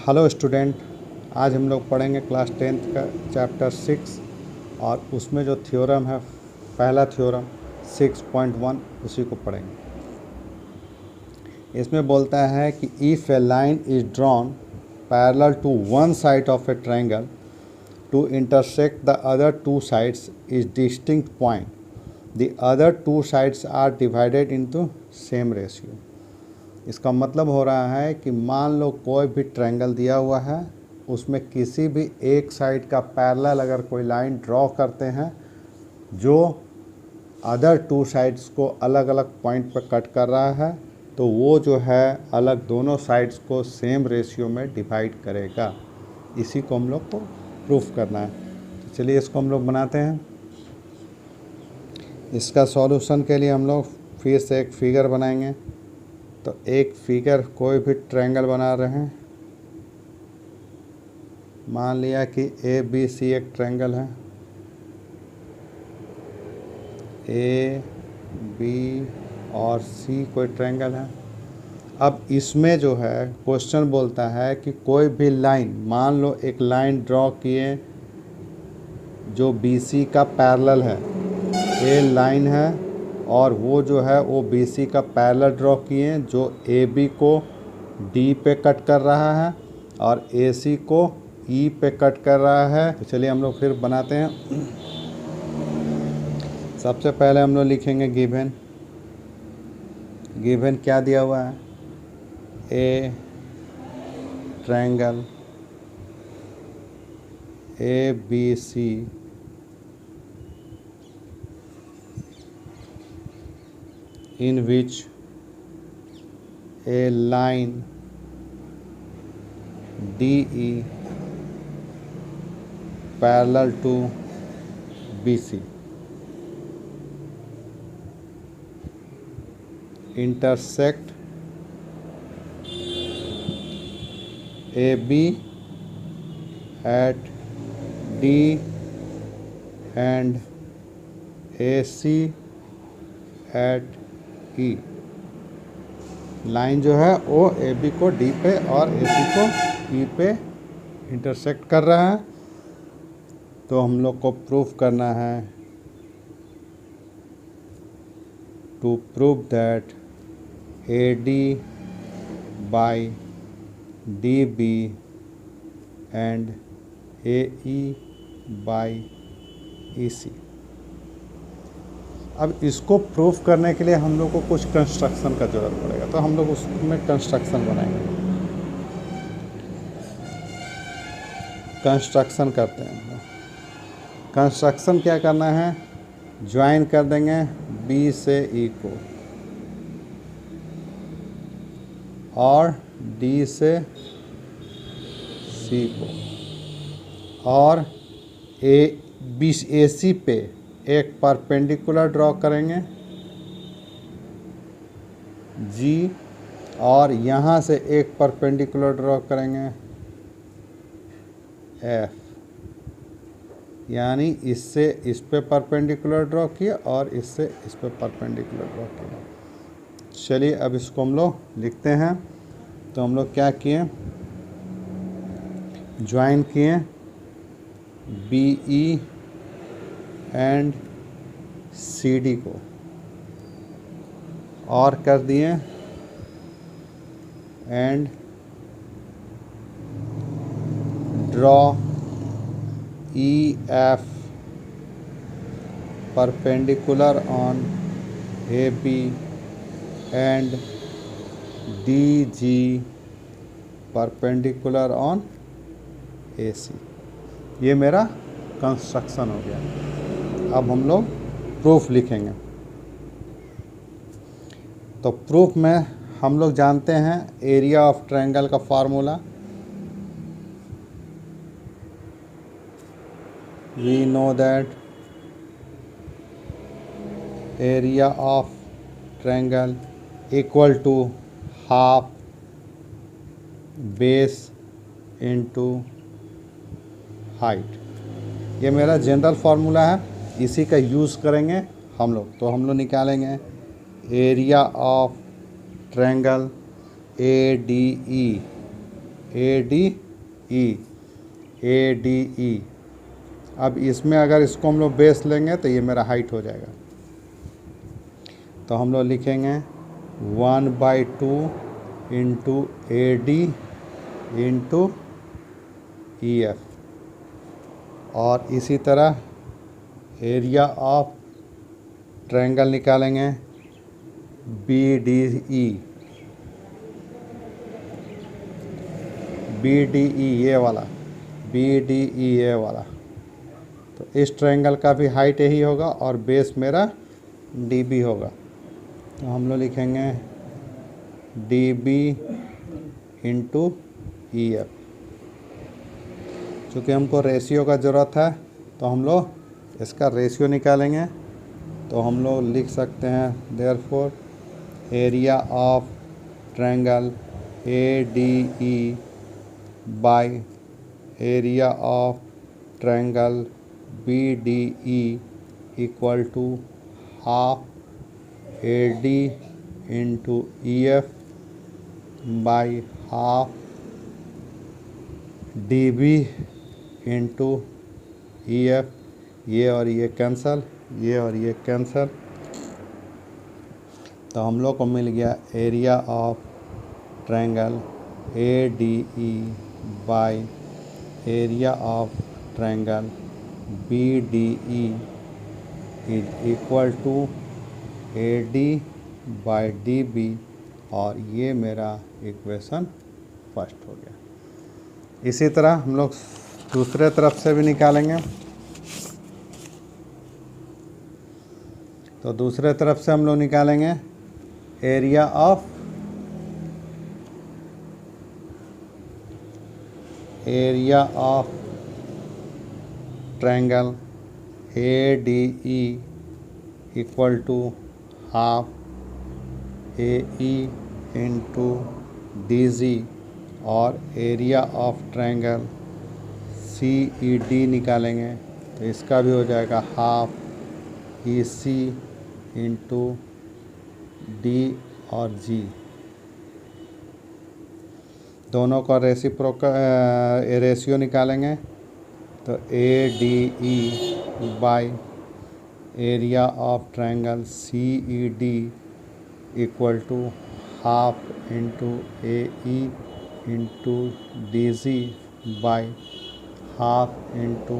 Hello student, आज हम लोग पढ़ेंगे क्लास 10th का चैप्टर 6 और उसमें जो थ्योरम है, पहला थ्योरम 6.1 उसी को पढ़ेंगे। इसमें बोलता है कि if a line is drawn parallel to one side of a triangle to intersect the other two sides is distinct point, the other two sides are divided into same ratio. इसका मतलब हो रहा है कि मान लो कोई भी ट्रायंगल दिया हुआ है, उसमें किसी भी एक साइड का पैरेलल अगर कोई लाइन ड्रॉ करते हैं जो अदर टू साइड्स को अलग अलग पॉइंट पर कट कर रहा है, तो वो जो है अलग दोनों साइड्स को सेम रेशियो में डिवाइड करेगा। इसी को हम लोग को प्रूफ करना है। तो चलिए इसको हम लोग बनाते हैं। इसका सॉल्यूशन के लिए हम लोग फिर से एक फिगर बनाएंगे। तो एक फिगर कोई भी ट्रायंगल बना रहे हैं। मान लिया कि ए बी सी एक ट्रायंगल है, ए बी और सी कोई ट्रायंगल है। अब इसमें जो है क्वेश्चन बोलता है कि कोई भी लाइन, मान लो एक लाइन ड्रॉ किए जो बी सी का पैरेलल है, ए लाइन है और वो जो है वो बी सी का पैरेलल ड्रॉ किए जो ए बी को डी पे कट कर रहा है और ए सी को ई पे कट कर रहा है। तो चलिए हम लोग फिर बनाते हैं। सबसे पहले हम लोग लिखेंगे गिवन क्या दिया हुआ है, a triangle A B C in which a line DE parallel to BC intersect AB at D and AC at E. Line जो है वो ए बी को डी पे और ए सी को ई पे इंटरसेक्ट कर रहा है। तो हम लोग को प्रूफ करना है, to prove that A D by D B and A E by E C. अब इसको प्रूफ करने के लिए हम लोग को कुछ कंस्ट्रक्शन का ज़रूरत पड़ेगा, तो हम लोग उसमें कंस्ट्रक्शन बनाएंगे। कंस्ट्रक्शन करते हैं। कंस्ट्रक्शन क्या करना है, ज्वाइन कर देंगे बी से ई को और डी से सी को और ए सी पे एक परपेंडिकुलर ड्रॉ करेंगे जी, और यहाँ से एक परपेंडिकुलर ड्रॉ करेंगे एफ, यानी इससे इस पे परपेंडिकुलर ड्रॉ किया और इससे इस पे परपेंडिकुलर ड्रॉ किया। चलिए अब इसको हम लोग लिखते हैं। तो हम लोग क्या किए, ज्वाइन किए B E and C D को और कर दिए and draw E F perpendicular on A B and D G perpendicular on A C. ये मेरा कंस्ट्रक्शन हो गया। अब हम लोग प्रूफ लिखेंगे। तो प्रूफ में हम लोग जानते हैं एरिया ऑफ ट्रायंगल का formula, we know that area of triangle equal to half base into height. ये मेरा जनरल फार्मूला है, इसी का यूज़ करेंगे हम लोग। तो हम लोग निकालेंगे area of triangle ADE ADE, ADE। अब इसमें अगर इसको हम लोग बेस लेंगे तो ये मेरा हाइट हो जाएगा। तो हम लोग लिखेंगे 1/2 इंटू AD इंटू EF। और इसी तरह एरिया ऑफ ट्रायंगल निकालेंगे BDE, BDE ये वाला, BDE ये वाला। तो इस ट्रायंगल का भी हाइट यही होगा और बेस मेरा DB होगा। तो हम लोग लिखेंगे DB इंटू EF। चूँकि हमको रेशियो का ज़रूरत है तो हम लोग इसका रेशियो निकालेंगे। तो हम लोग लिख सकते हैं therefore area of triangle ADE by area of triangle BDE equal to half AD into EF by half DB into EF। ये और ये कैंसल, ये और ये कैंसल। तो हम लोग को मिल गया area of triangle ADE by area of triangle BDE is equal to AD by DB। और ये मेरा इक्वेशन फर्स्ट हो गया। इसी तरह हम लोग दूसरे तरफ से भी निकालेंगे। तो दूसरे तरफ से हम लोग निकालेंगे area of triangle ADE equal to half AE into DG। और एरिया ऑफ ट्रायंगल CED निकालेंगे तो इसका भी हो जाएगा हाफ EC इंटू D और G। दोनों का रेशियो निकालेंगे तो ADE by area of triangle CED equal to half into AE into DG by half into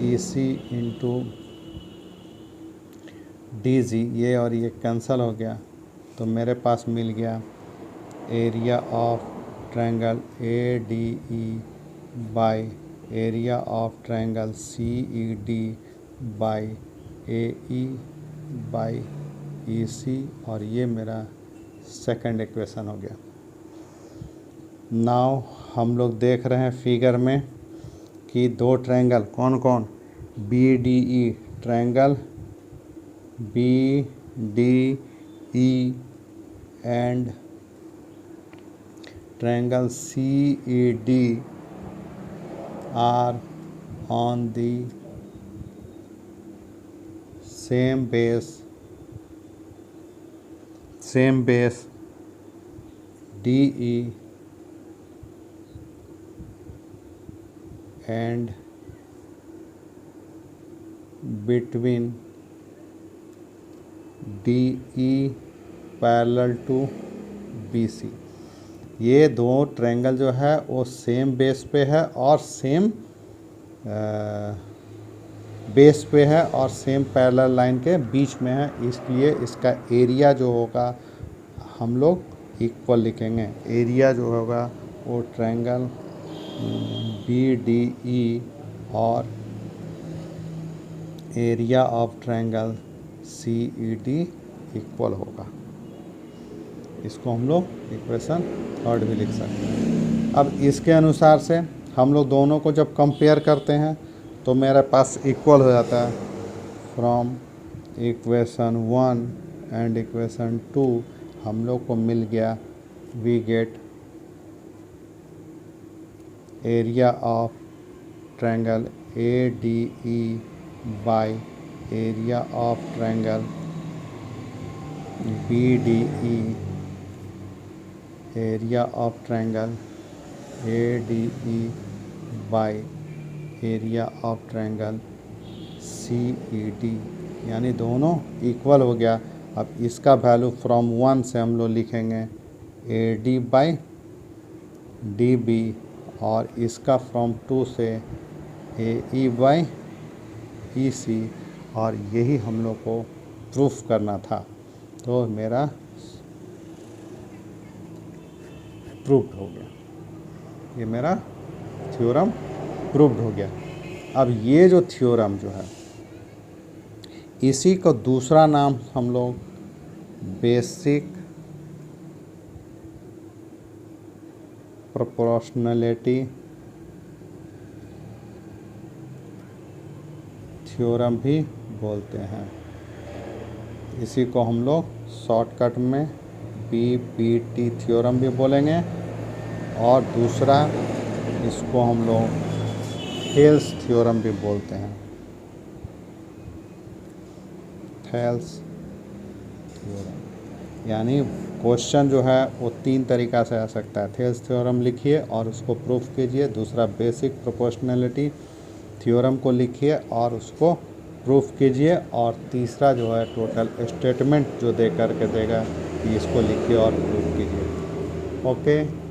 EC into DG। ये और ये कैंसल हो गया तो मेरे पास मिल गया area of triangle ADE by area of triangle CED by AE by EC। और ये मेरा सेकंड इक्वेशन हो गया। नाउ हम लोग देख रहे हैं फिगर में कि दो ट्रायंगल कौन कौन, BDE triangle BDE and triangle CED are on the same base DE and between DE parallel to BC। ये दो ट्रायंगल जो है वो सेम बेस पे है और सेम बेस पे है और सेम पैरेलल लाइन के बीच में है, इसलिए इसका एरिया जो होगा हम लोग इक्वल लिखेंगे। एरिया जो होगा वो ट्रायंगल BDE और area of triangle CED equal होगा। इसको हम लोग इक्वेशन थर्ड भी लिख सकते हैं। अब इसके अनुसार से हम लोग दोनों को जब कंपेयर करते हैं तो मेरे पास इक्वल हो जाता है। फ्रॉम इक्वेशन 1 एंड इक्वेशन 2 हम लोग को मिल गया, we get area of triangle ADE by area of triangle BDE, area of triangle ADE by area of triangle CED, यानी दोनों इक्वल हो गया। अब इसका वैल्यू फ्रॉम 1 से हम लोग लिखेंगे AD बाई DB, और इसका फ्रॉम 2 से AE बाई EC, और यही हम लोग को प्रूफ करना था। तो मेरा प्रूव्ड हो गया, ये मेरा थ्योरम प्रूव्ड हो गया। अब ये जो थ्योरम जो है, इसी को दूसरा नाम हम लोग बेसिक प्रोपोर्शनैलिटी थ्योरम भी बोलते हैं। इसी को हम लोग शॉर्टकट में BPT थ्योरम भी बोलेंगे, और दूसरा इसको हम लोग थेल्स थ्योरम भी बोलते हैं। थेल्स थ्योरम, यानी क्वेश्चन जो है वो 3 तरीक़ा से आ सकता है। थेल्स थ्योरम लिखिए और उसको प्रूफ कीजिए, दूसरा बेसिक प्रोपोर्शनैलिटी थ्योरम को लिखिए और उसको प्रूफ कीजिए, और तीसरा जो है टोटल स्टेटमेंट जो दे करके देगा कि इसको लिखिए और प्रूफ कीजिए। ओके।